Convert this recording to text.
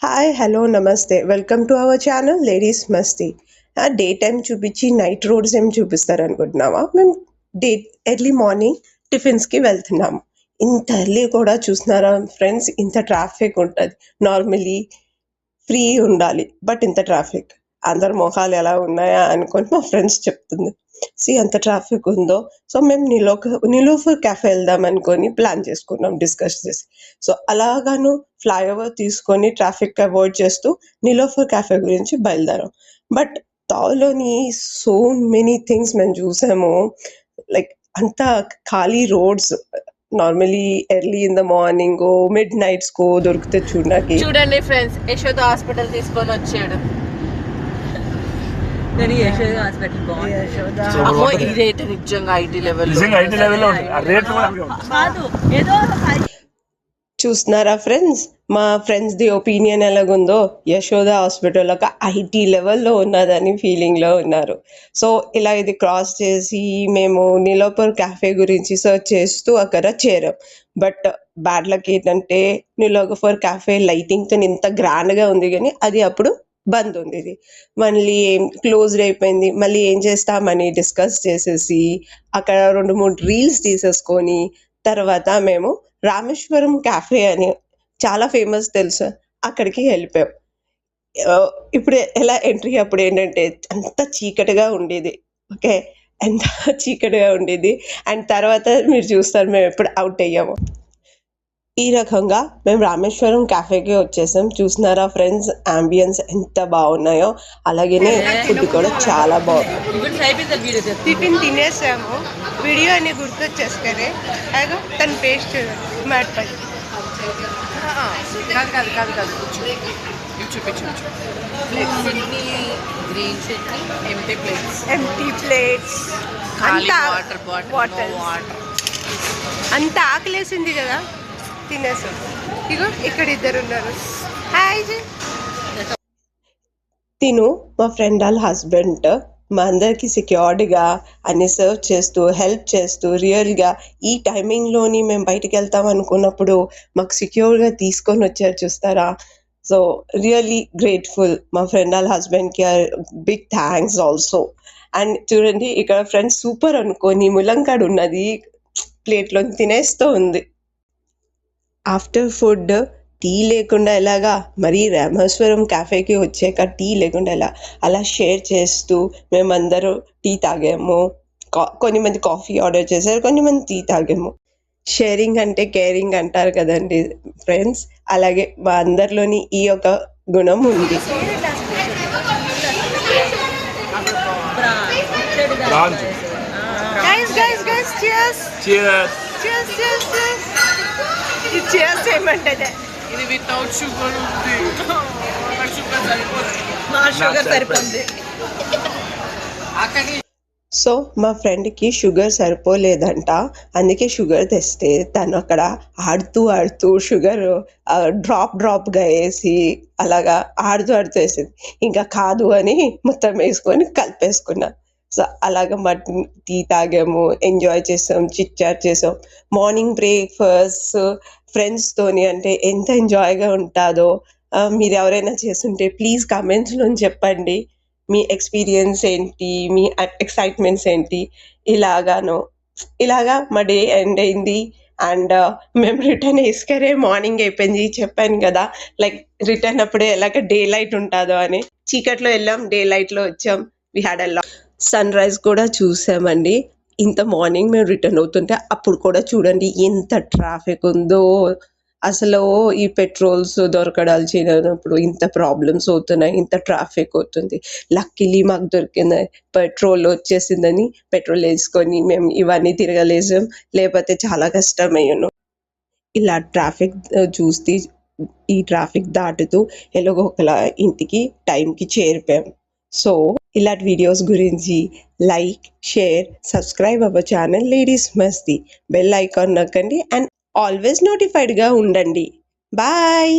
Hi hello నమస్తే welcome to our channel ladies Masti day time చూపించి night roads ఏం చూపిస్తారు అనుకుంటున్నావా మేము డే ఎర్లీ మార్నింగ్ టిఫిన్స్కి వెళ్తున్నాము ఇంత ఎర్లీ కూడా చూస్తున్నారా ఫ్రెండ్స్ ఇంత ట్రాఫిక్ ఉంటుంది నార్మలీ ఫ్రీ ఉండాలి బట్ ఇంత ట్రాఫిక్ అందరు మొహాలు ఎలా ఉన్నాయా అనుకొని మా ఫ్రెండ్స్ చెప్తుంది ఎంత ట్రాఫిక్ ఉందో సో మేము నిలోఫర్ క్యాఫే వెళ్దాం అనుకొని ప్లాన్ చేసుకున్నాం డిస్కస్ చేసి సో అలాగాను ఫ్లైఓవర్ తీసుకొని ట్రాఫిక్ అవాయిడ్ చేస్తూ నిలోఫర్ క్యాఫే గురించి బయలుదేరాం బట్ తాలోని సో మెనీ థింగ్స్ మేము చూసాము లైక్ అంతా ఖాళీ roads normally early in the morning midnights కో దొరికితే చూడండి ఫ్రెండ్స్ యశోద హాస్పిటల్ తీసుకొని వచ్చాడు చూస్తున్నారా ఫ్రెండ్స్ మా ఫ్రెండ్స్ ది ఒపీనియన్ ఎలాగుందో యశోద హాస్పిటల్ ఒక ఐటీ లెవెల్లో ఉన్నదని ఫీలింగ్లో ఉన్నారు సో ఇలా ఇది క్రాస్ చేసి మేము నిలోఫర్ క్యాఫే గురించి సర్చ్ చేస్తూ అక్కడ చేరాం బట్ బ్యాడ్ లక్ ఏంటంటే నిలోఫర్ క్యాఫే లైటింగ్తో ఇంత గ్రాండ్గా ఉంది కానీ అది అప్పుడు బంద్ ఉంది ఇది మళ్ళీ ఏం క్లోజ్డ్ అయిపోయింది మళ్ళీ ఏం చేస్తామని డిస్కస్ చేసేసి అక్కడ 2-3 రీల్స్ తీసేసుకొని తర్వాత మేము రామేశ్వరం క్యాఫే అని చాలా ఫేమస్ తెలుసు అక్కడికి వెళ్ళిపోయాం ఇప్పుడు ఎలా ఎంట్రీ అప్పుడు ఏంటంటే అంత చీకటిగా ఉండేది ఓకే ఎంత చీకటిగా ఉండేది అండ్ తర్వాత మీరు చూస్తారు మేము ఎప్పుడు అవుట్ అయ్యాము ఈ రకంగా మేము రామేశ్వరం క్యాఫేకి వచ్చేసాం చూస్తున్నారా ఫ్రెండ్స్ అంబియన్స్ ఎంత బాగున్నాయో అలాగే ఫుడ్ కూడా చాలా బాగుంది టిఫిన్ తినేసాము వీడియో అని గుర్తొచ్చేసుకొని అదో తన పేస్ట్ మ్యాట్ పై ఎంటీ ప్లేట్స్ వాటర్ అంత ఆకలేసింది కదా తినేసాం ఇగో ఇక్కడ ఇద్దరు ఉన్నారు హాయ్ తిను మా ఫ్రెండ్ వాళ్ళ హస్బెండ్ మా అందరికి సెక్యూర్డ్గా అన్ని సర్వ్ చేస్తూ హెల్ప్ చేస్తూ రియల్గా ఈ టైమింగ్లోని మేము బయటికి వెళ్తాం అనుకున్నప్పుడు మాకు సెక్యూర్గా తీసుకొని వచ్చారు చూస్తారా సో రియల్లీ గ్రేట్ఫుల్ మా ఫ్రెండ్ వాళ్ళ హస్బెండ్కి బిగ్ థ్యాంక్స్ ఆల్సో అండ్ చూడండి ఇక్కడ ఫ్రెండ్స్ సూపర్ అనుకోని ములంకాడు ఉన్నది ప్లేట్లో తినేస్తూ ఉంది ఆఫ్టర్ ఫుడ్ టీ లేకుండా ఎలాగా మరి రామేశ్వరం క్యాఫేకి వచ్చాక టీ లేకుండా ఎలా అలా షేర్ చేస్తూ మేమందరూ టీ తాగాము కొన్ని మంది కాఫీ ఆర్డర్ చేశారు కొన్ని మంది టీ తాగాము షేరింగ్ అంటే కేరింగ్ అంటారు కదండి ఫ్రెండ్స్ అలాగే మా అందరిలోని ఈ యొక్క గుణం ఉంది చేయమంటే ఇది వితౌట్ షుగర్ ఉంది షుగర్ సరిపోతుంది సో మా ఫ్రెండ్కి షుగర్ సరిపోలేదంట అందుకే షుగర్ తెస్తే తను అక్కడ ఆడుతూ షుగర్ డ్రాప్గా వేసి అలాగా ఆడుతూ వేసింది ఇంకా కాదు అని మొత్తం వేసుకొని కలిపేసుకున్నా సో అలాగా మటన్ టీ తాగాము ఎంజాయ్ చేసాం చిట్ చాట్ చేసాం మార్నింగ్ బ్రేక్ఫాస్ట్ ఫ్రెండ్స్తోని అంటే ఎంత ఎంజాయ్గా ఉంటుందో మీరు ఎవరైనా చేస్తుంటే ప్లీజ్ కమెంట్స్లో చెప్పండి మీ ఎక్స్పీరియన్స్ ఏంటి మీ ఎక్సైట్మెంట్స్ ఏంటి ఇలాగా మా డే ఎండ్ అయింది అండ్ మేము రిటర్న్ వేసుకరే మార్నింగ్ అయిపోయింది చెప్పాను కదా లైక్ రిటర్న్ అప్పుడే ఎలాగ డే లైట్ ఉంటుందో అని చీకట్లో వెళ్ళాం డే లైట్లో వచ్చాం we had a sunrise కూడా చూసామండి ఇంత మార్నింగ్ మేము రిటర్న్ అవుతుంటే అప్పుడు కూడా చూడండి ఎంత ట్రాఫిక్ ఉందో అసలు ఈ పెట్రోల్స్ దొరకడాలు చేయనప్పుడు ఇంత ప్రాబ్లమ్స్ అవుతున్నాయి ఇంత ట్రాఫిక్ అవుతుంది లక్కీలీ మాకు దొరికింది పెట్రోల్ వచ్చేసిందని పెట్రోల్ వేసుకొని మేము ఇవన్నీ తిరగలేసాం లేకపోతే చాలా కష్టమయ్యాను ఇలా ట్రాఫిక్ చూస్తే ఈ ట్రాఫిక్ దాటుతూ ఎలాగో ఒకలా ఇంటికి టైంకి చేరిపోయాం సో ఇలాంటి వీడియోస్ గురించి like share subscribe our channel ladies Masti bell icon నొక్కండి అండ్ ఆల్వేస్ నోటిఫైడ్గా ఉండండి బాయ్.